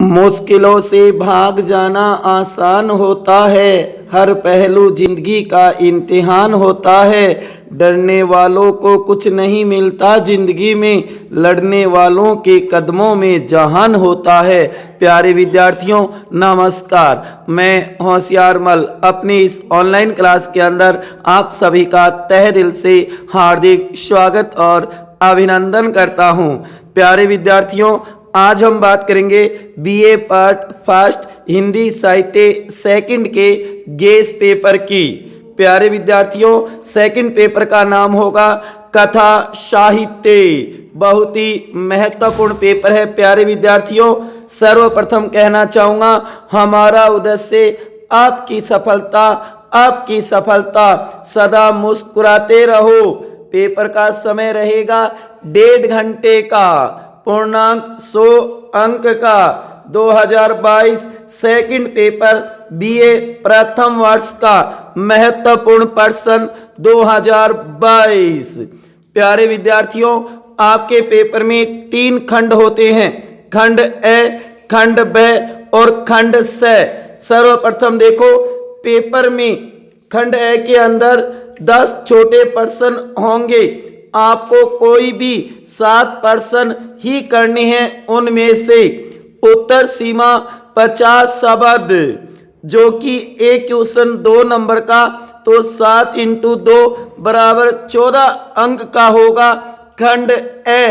मुश्किलों से भाग जाना आसान होता है। हर पहलू जिंदगी का इम्तिहान होता है। डरने वालों को कुछ नहीं मिलता जिंदगी में, लड़ने वालों के कदमों में जहान होता है। प्यारे विद्यार्थियों नमस्कार, मैं होशियारमल अपनी इस ऑनलाइन क्लास के अंदर आप सभी का तहे दिल से हार्दिक स्वागत और अभिनंदन करता हूं। प्यारे विद्यार्थियों, आज हम बात करेंगे बीए पार्ट फर्स्ट हिंदी साहित्य सेकंड के गेस पेपर की। प्यारे विद्यार्थियों, सेकंड पेपर का नाम होगा कथा साहित्य। बहुत ही महत्वपूर्ण पेपर है। प्यारे विद्यार्थियों, सर्वप्रथम कहना चाहूँगा, हमारा उद्देश्य आपकी सफलता, सदा मुस्कुराते रहो। पेपर का समय रहेगा 1.5 घंटे का, पूर्णांक 100 अंक का। 2022 सेकंड पेपर बीए प्रथम वर्ष का महत्वपूर्ण प्रश्न 2022। प्यारे विद्यार्थियों, आपके पेपर में 3 खंड होते हैं, खंड ए, खंड ब और खंड स। सर्वप्रथम देखो, पेपर में खंड ए के अंदर 10 छोटे प्रश्न होंगे। आपको कोई भी 7 प्रश्न ही करने हैं। उनमें से उत्तर सीमा 50 शब्द, जो कि एक क्वेश्चन 2 नंबर का, तो 7 × 2 बराबर 14 अंक का होगा खंड ए।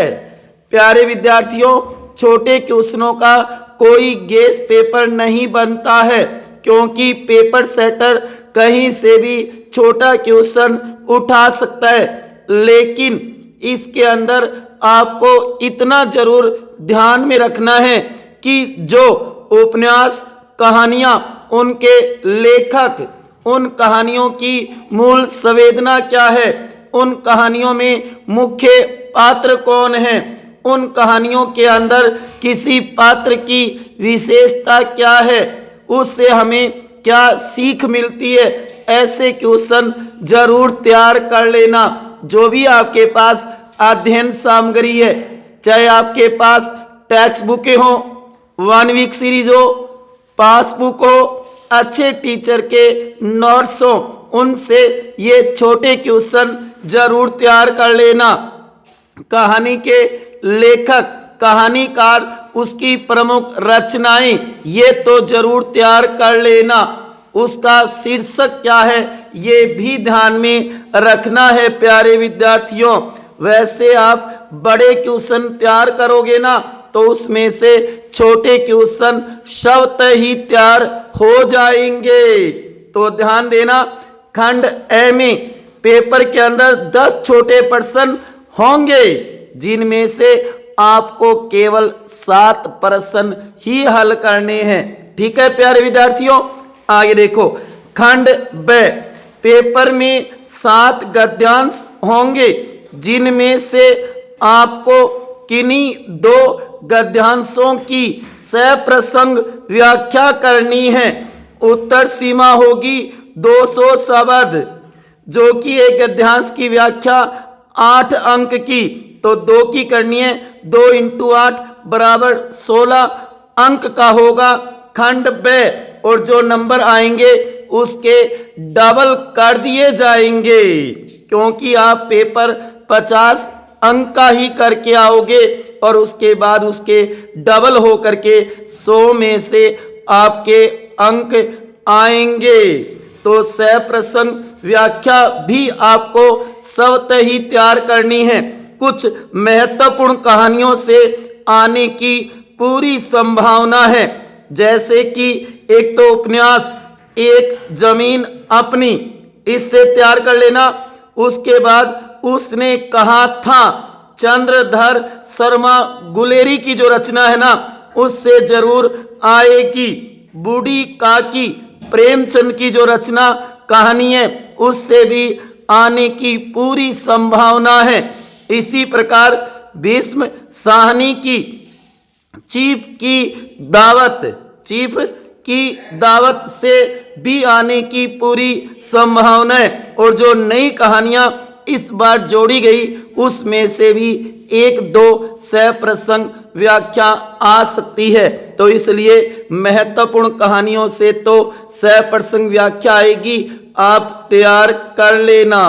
प्यारे विद्यार्थियों, छोटे क्वेश्चनों का कोई गेस पेपर नहीं बनता है, क्योंकि पेपर सेटर कहीं से भी छोटा क्वेश्चन उठा सकता है। लेकिन इसके अंदर आपको इतना जरूर ध्यान में रखना है कि जो उपन्यास कहानियां, उनके लेखक, उन कहानियों की मूल संवेदना क्या है, उन कहानियों में मुख्य पात्र कौन है, उन कहानियों के अंदर किसी पात्र की विशेषता क्या है, उससे हमें क्या सीख मिलती है, ऐसे क्वेश्चन जरूर तैयार कर लेना। जो भी आपके पास अध्ययन सामग्री है, चाहे आपके पास टेक्स्ट बुकें हो, 1 वीक सीरीज हो, पासबुक हो, अच्छे टीचर के नोट्स हो, उनसे ये छोटे क्वेश्चन जरूर तैयार कर लेना। कहानी के लेखक, कहानीकार, उसकी प्रमुख रचनाएं, ये तो जरूर तैयार कर लेना। उसका शीर्षक क्या है, ये भी ध्यान में रखना है। प्यारे विद्यार्थियों, वैसे आप बड़े क्वेश्चन तैयार करोगे ना, तो उसमें से छोटे क्वेश्चन स्वतः ही तैयार हो जाएंगे। तो ध्यान देना, खंड ए में पेपर के अंदर 10 छोटे प्रश्न होंगे, जिनमें से आपको केवल 7 प्रश्न ही हल करने हैं। ठीक है प्यारे विद्यार्थियों, आगे देखो, खंड ब पेपर में 7 गद्यांश होंगे, जिनमें से आपको किन्हीं 2 गद्यांशों की सप्रसंग व्याख्या करनी है। उत्तर सीमा होगी 200 शब्द, जो कि एक गद्यांश की व्याख्या 8 अंक की, तो 2 की करनी है। 2 × 8 बराबर 16 अंक का होगा खंड ब, और जो नंबर आएंगे उसके डबल कर दिए जाएंगे, क्योंकि आप पेपर 50 अंक का ही करके आओगे और उसके बाद उसके डबल हो करके 100 में से आपके अंक आएंगे। तो सप्रसंग व्याख्या भी आपको स्वतः ही तैयार करनी है। कुछ महत्वपूर्ण कहानियों से आने की पूरी संभावना है, जैसे कि एक तो उपन्यास एक जमीन अपनी, इससे तैयार कर लेना। उसके बाद उसने कहा था, चंद्रधर शर्मा गुलेरी की जो रचना है ना, उससे जरूर आएगी। बूढ़ी काकी प्रेमचंद की जो रचना कहानी है, उससे भी आने की पूरी संभावना है। इसी प्रकार भीष्म साहनी की चीफ की दावत से भी आने की पूरी संभावना है। और जो नई कहानियां इस बार जोड़ी गई, उसमें से भी 1-2 सप्रसंग व्याख्या आ सकती है। तो इसलिए महत्वपूर्ण कहानियों से तो सप्रसंग व्याख्या आएगी, आप तैयार कर लेना।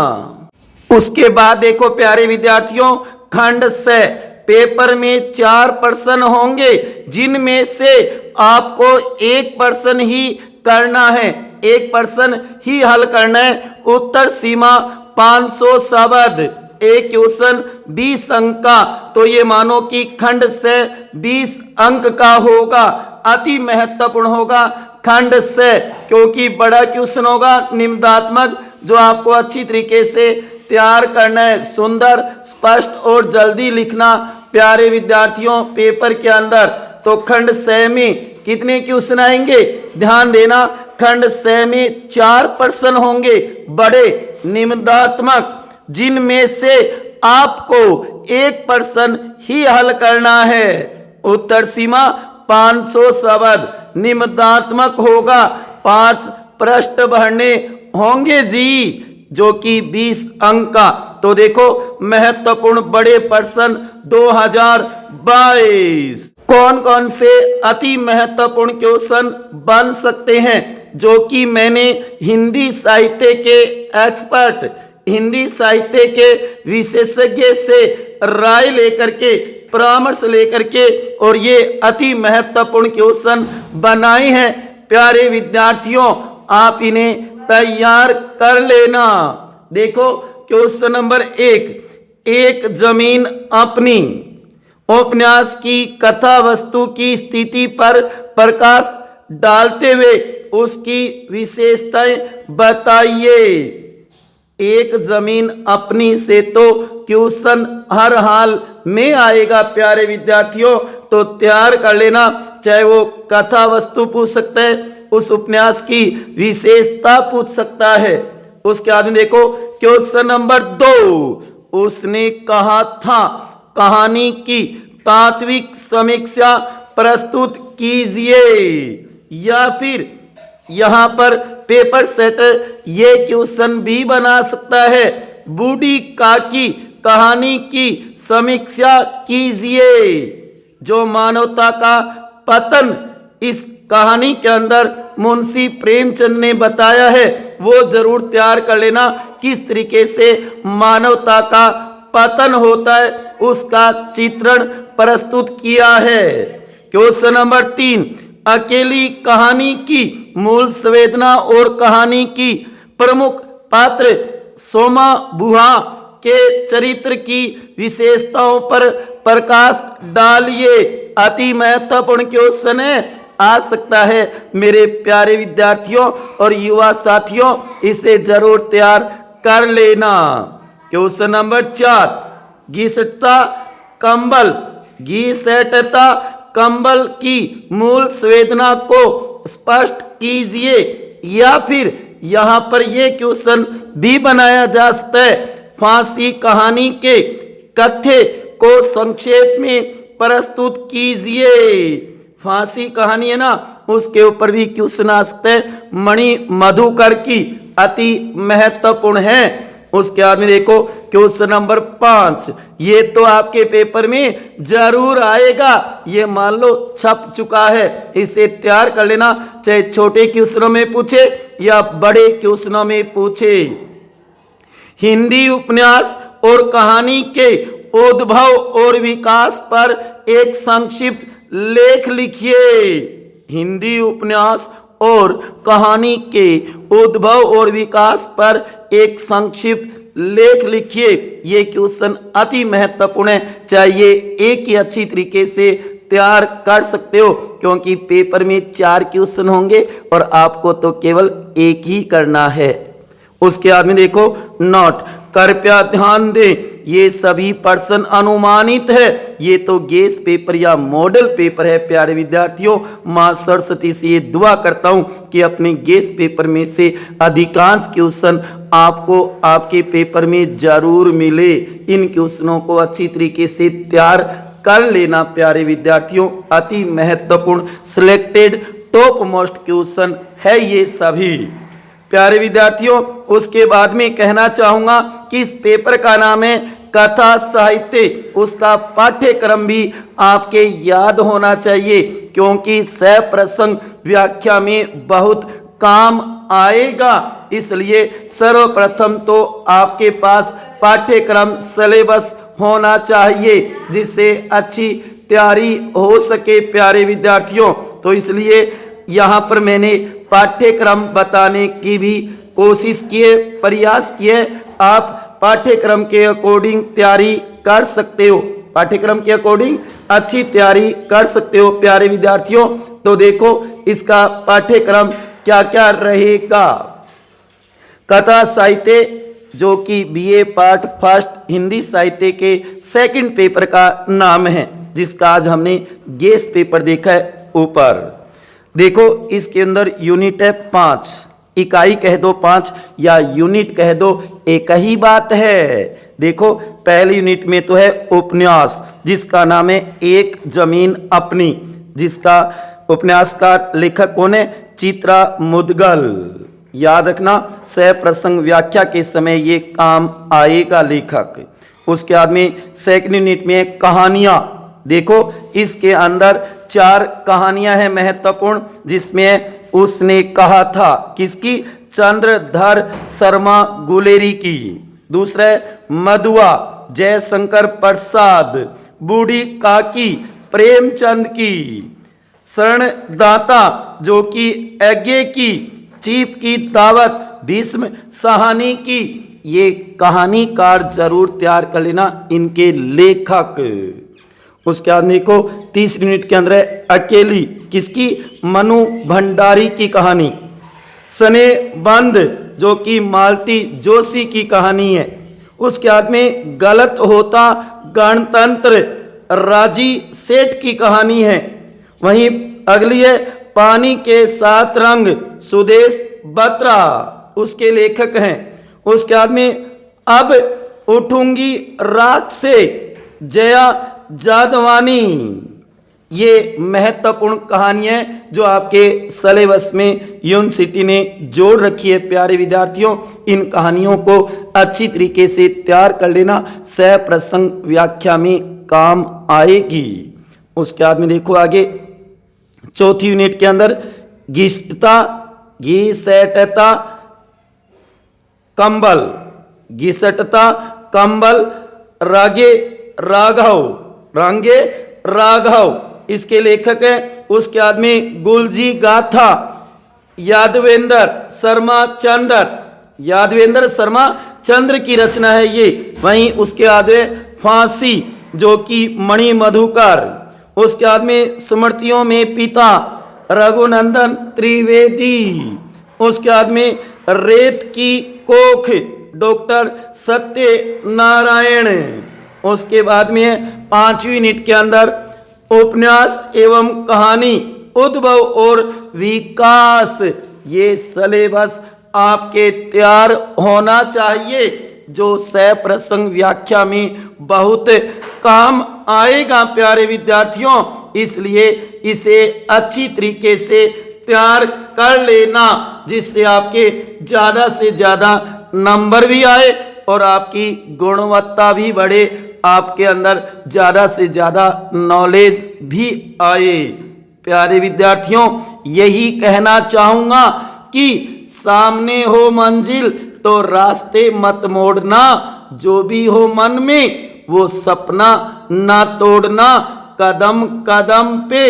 उसके बाद देखो प्यारे विद्यार्थियों, खंड से पेपर में 4 प्रश्न होंगे, जिनमें से आपको 1 प्रश्न ही करना है, 1 प्रश्न ही हल करना है। उत्तर सीमा 500 शब्द, एक क्वेश्चन 20 अंक का, तो ये मानो कि खंड से 20 अंक का होगा। अति महत्वपूर्ण होगा खंड से, क्योंकि बड़ा क्वेश्चन होगा निबंधात्मक, जो आपको अच्छी तरीके से तैयार करना है। सुंदर, स्पष्ट और जल्दी लिखना प्यारे विद्यार्थियों पेपर के अंदर। तो खंड से में कितने क्वेश्चन आएंगे, ध्यान देना। खंड से में 4 प्रश्न होंगे बड़े निबंधात्मक, जिनमें से आपको 1 प्रश्न ही हल करना है। उत्तर सीमा 500 शब्द, निबंधात्मक होगा, 5 प्रश्न भरने होंगे जी, जो कि 20 अंक का। तो देखो महत्वपूर्ण बड़े प्रश्न 2022 कौन कौन से अति महत्वपूर्ण क्वेश्चन बन सकते हैं, जो कि मैंने हिंदी साहित्य के एक्सपर्ट, हिंदी साहित्य के विशेषज्ञ से राय लेकर के, परामर्श लेकर के, और ये अति महत्वपूर्ण क्वेश्चन बनाए हैं। प्यारे विद्यार्थियों आप इन्हें तैयार कर लेना। देखो क्वेश्चन नंबर 1, एक जमीन अपनी उपन्यास की कथा वस्तु की स्थिति पर प्रकाश डालते हुए उसकी विशेषताएं बताइए। एक जमीन अपनी से तो क्वेश्चन हर हाल में आएगा प्यारे विद्यार्थियों, तो तैयार कर लेना। चाहे वो कथा वस्तु पूछ सकता है, उस उपन्यास की विशेषता पूछ सकता है। उसके बाद में देखो क्वेश्चन नंबर 2, उसने कहा था कहानी की तात्विक समीक्षा प्रस्तुत कीजिए। या फिर यहां पर पेपर सेटर ये क्वेश्चन भी बना सकता है, बूढ़ी काकी कहानी की समीक्षा कीजिए। जो मानवता का पतन इस कहानी के अंदर मुंशी प्रेमचंद ने बताया है, वो जरूर तैयार कर लेना। किस तरीके से मानवता का पतन होता है उसका चित्रण प्रस्तुत किया है। क्वेश्चन नंबर 3, अकेली कहानी की मूल संवेदना और कहानी की प्रमुख पात्र सोमा बुआ के चरित्र की विशेषताओं पर प्रकाश डालिए। अति महत्वपूर्ण क्वेश्चन है, आ सकता है मेरे प्यारे विद्यार्थियों और युवा साथियों, इसे जरूर तैयार कर लेना। क्वेश्चन नंबर 4, घिसटता कंबल की मूल संवेदना को स्पष्ट कीजिए। या फिर यहां पर यह क्वेश्चन भी बनाया जा सकता है, फांसी कहानी के कथ्य को संक्षेप में प्रस्तुत कीजिए। फांसी कहानी है ना, उसके ऊपर भी क्वेश्चन आ सकते हैं। मणि मधुकर की अति महत्वपूर्ण है। उसके बाद में देखो क्वेश्चन नंबर 5, ये तो आपके पेपर में जरूर आएगा, ये मान लो छप चुका है, इसे तैयार कर लेना। चाहे छोटे क्वेश्चनों में पूछे या बड़े क्वेश्चनों में पूछे। हिंदी उपन्यास और कहानी के उद्भव और विकास पर एक संक्षिप्त लेख लिखिए। हिंदी उपन्यास और कहानी के उद्भव और विकास पर एक संक्षिप्त लेख लिखिए। ये क्वेश्चन अति महत्वपूर्ण है, चाहिए एक ही अच्छी तरीके से तैयार कर सकते हो, क्योंकि पेपर में 4 क्वेश्चन होंगे और आपको तो केवल एक ही करना है। उसके बाद में देखो नोट, कृपया ध्यान दें, ये सभी प्रश्न अनुमानित है, ये तो गेस पेपर या मॉडल पेपर है। प्यारे विद्यार्थियों, मां सरस्वती से ये दुआ करता हूं कि अपने गेस पेपर में से अधिकांश क्वेश्चन आपको आपके पेपर में जरूर मिले। इन क्वेश्चनों को अच्छी तरीके से तैयार कर लेना प्यारे विद्यार्थियों। अति महत्वपूर्ण सिलेक्टेड टॉप मोस्ट क्वेश्चन है ये सभी प्यारे विद्यार्थियों। उसके बाद में कहना चाहूंगा कि इस पेपर का नाम है कथा साहित्य उसका पाठ्यक्रम भी आपके याद होना चाहिए, क्योंकि सह प्रसंग व्याख्या में बहुत काम आएगा। इसलिए सर्वप्रथम तो आपके पास पाठ्यक्रम सिलेबस होना चाहिए, जिससे अच्छी तैयारी हो सके प्यारे विद्यार्थियों। तो इसलिए यहाँ पर मैंने पाठ्यक्रम बताने की भी कोशिश किए, प्रयास किए। आप पाठ्यक्रम के अकॉर्डिंग तैयारी कर सकते हो, पाठ्यक्रम के अकॉर्डिंग अच्छी तैयारी कर सकते हो प्यारे विद्यार्थियों। तो देखो इसका पाठ्यक्रम क्या क्या रहेगा। कथा साहित्य जो कि बीए पार्ट फर्स्ट हिंदी साहित्य के सेकंड पेपर का नाम है, जिसका आज हमने गेस्ट पेपर देखा है ऊपर। देखो इसके अंदर यूनिट है 5, इकाई कह दो 5 या यूनिट कह दो, एक ही बात है। देखो पहले यूनिट में तो है उपन्यास, जिसका नाम है एक जमीन अपनी, जिसका उपन्यासकार लेखक कौन है? चित्रा मुदगल। याद रखना सह प्रसंग व्याख्या के समय ये काम आएगा लेखक। उसके बाद में सेकंड यूनिट में कहानियां। देखो इसके अंदर 4 कहानियां हैं महत्वपूर्ण, जिसमें उसने कहा था किसकी? चंद्रधर शर्मा गुलेरी की। दूसरा मधुआ जयशंकर प्रसाद, बूढ़ी काकी प्रेमचंद की। शरणदाता जो कि यज्ञ की, चीप की दावत भीष्म साहनी की। ये कहानीकार जरूर तैयार कर लेना, इनके लेखक। उसके बाद देखो तीसरी यूनिट के अंदर है अकेली, किसकी? मनु भंडारी की कहानी। सने बंद जो कि मालती जोशी की कहानी है। उसके बाद में गलत होता गणतंत्र, राजी सेठ की कहानी है। वहीं अगली है पानी के 7 रंग, सुदेश बत्रा उसके लेखक हैं। उसके बाद में अब उठूंगी राख से, जया जादवानी। ये महत्वपूर्ण कहानियां जो आपके सिलेबस में यूनिवर्सिटी ने जोड़ रखी है प्यारे विद्यार्थियों। इन कहानियों को अच्छी तरीके से तैयार कर लेना, सह प्रसंग व्याख्या में काम आएगी। उसके बाद में देखो आगे चौथी यूनिट के अंदर घिष्टता, घिसटता कंबल, घिसटता कंबल, रागे राघव, रांगे राघव इसके लेखक हैं। उसके बाद में गुलजी गाथा, यादवेंद्र शर्मा चंद्र, यादवेंद्र शर्मा चंद्र की रचना है ये। वहीं उसके बाद में फांसी जो कि मणि मधुकर। उसके बाद में स्मृतियों में पिता रघुनंदन त्रिवेदी। उसके बाद में रेत की कोख डॉक्टर सत्य नारायण। उसके बाद में 5वीं यूनिट के अंदर उपन्यास एवं कहानी, उद्भव और विकास। ये सिलेबस आपके तैयार होना चाहिए, जो सह प्रसंग व्याख्या में बहुत काम आएगा प्यारे विद्यार्थियों। इसलिए इसे अच्छी तरीके से तैयार कर लेना, जिससे आपके ज़्यादा से ज़्यादा नंबर भी आए और आपकी गुणवत्ता भी बढ़े, आपके अंदर ज़्यादा से ज़्यादा नॉलेज भी आए। प्यारे विद्यार्थियों यही कहना चाहूँगा कि सामने हो मंजिल तो रास्ते मत मोड़ना, जो भी हो मन में वो सपना ना तोड़ना। कदम कदम पे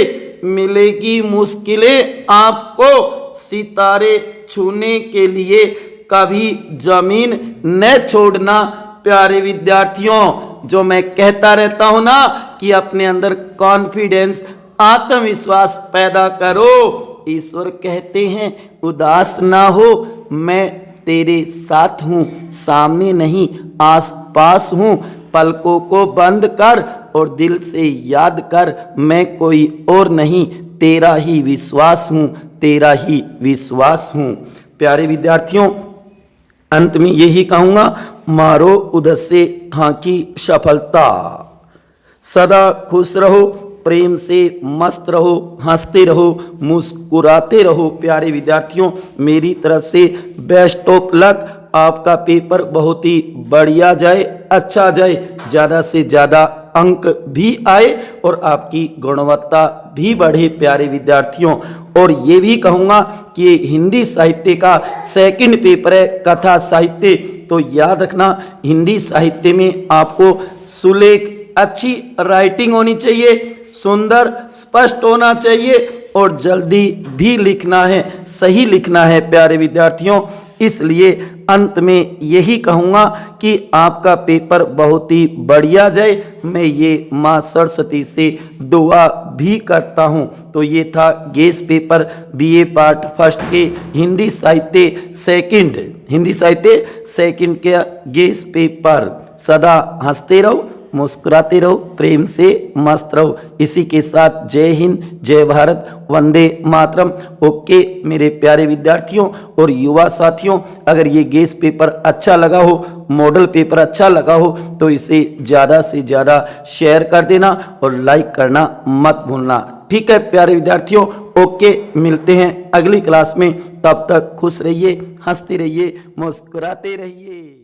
मिलेगी मुश्किलें आपको, सितारे छूने के लिए कभी जमीन न छोड़ना। प्यारे विद्यार्थियों जो मैं कहता रहता हूं ना कि अपने अंदर कॉन्फिडेंस, आत्मविश्वास पैदा करो। ईश्वर कहते हैं उदास ना हो, मैं तेरे साथ हूँ, सामने नहीं आस पास हूँ। पलकों को बंद कर और दिल से याद कर, मैं कोई और नहीं, तेरा ही विश्वास हूँ, तेरा ही विश्वास हूँ। प्यारे विद्यार्थियों अंत में यही कहूँगा, मारो उधर से थाकी सफलता। सदा खुश रहो, प्रेम से मस्त रहो, हंसते रहो, मुस्कुराते रहो। प्यारे विद्यार्थियों मेरी तरफ से बेस्ट ऑफ लक, आपका पेपर बहुत ही बढ़िया जाए, अच्छा जाए, ज़्यादा से ज़्यादा अंक भी आए और आपकी गुणवत्ता भी बढ़े प्यारे विद्यार्थियों। और ये भी कहूँगा कि ये हिंदी साहित्य का सेकंड पेपर है, कथा साहित्य। तो याद रखना, हिंदी साहित्य में आपको सुलेख, अच्छी राइटिंग होनी चाहिए, सुंदर स्पष्ट होना चाहिए और जल्दी भी लिखना है, सही लिखना है प्यारे विद्यार्थियों। इसलिए अंत में यही कहूँगा कि आपका पेपर बहुत ही बढ़िया जाए, मैं ये माँ सरस्वती से दुआ भी करता हूँ। तो ये था guess paper BA part first के हिंदी साहित्य सेकंड के गेस पेपर। सदा हंसते रहो, मुस्कुराते रहो, प्रेम से मस्त रहो। इसी के साथ जय हिंद, जय भारत, वंदे मातरम। ओके मेरे प्यारे विद्यार्थियों और युवा साथियों, अगर ये गेस पेपर अच्छा लगा हो, मॉडल पेपर अच्छा लगा हो, तो इसे ज़्यादा से ज़्यादा शेयर कर देना और लाइक करना मत भूलना। ठीक है प्यारे विद्यार्थियों, ओके, मिलते हैं अगली क्लास में। तब तक खुश रहिए, हंसते रहिए, मुस्कुराते रहिए।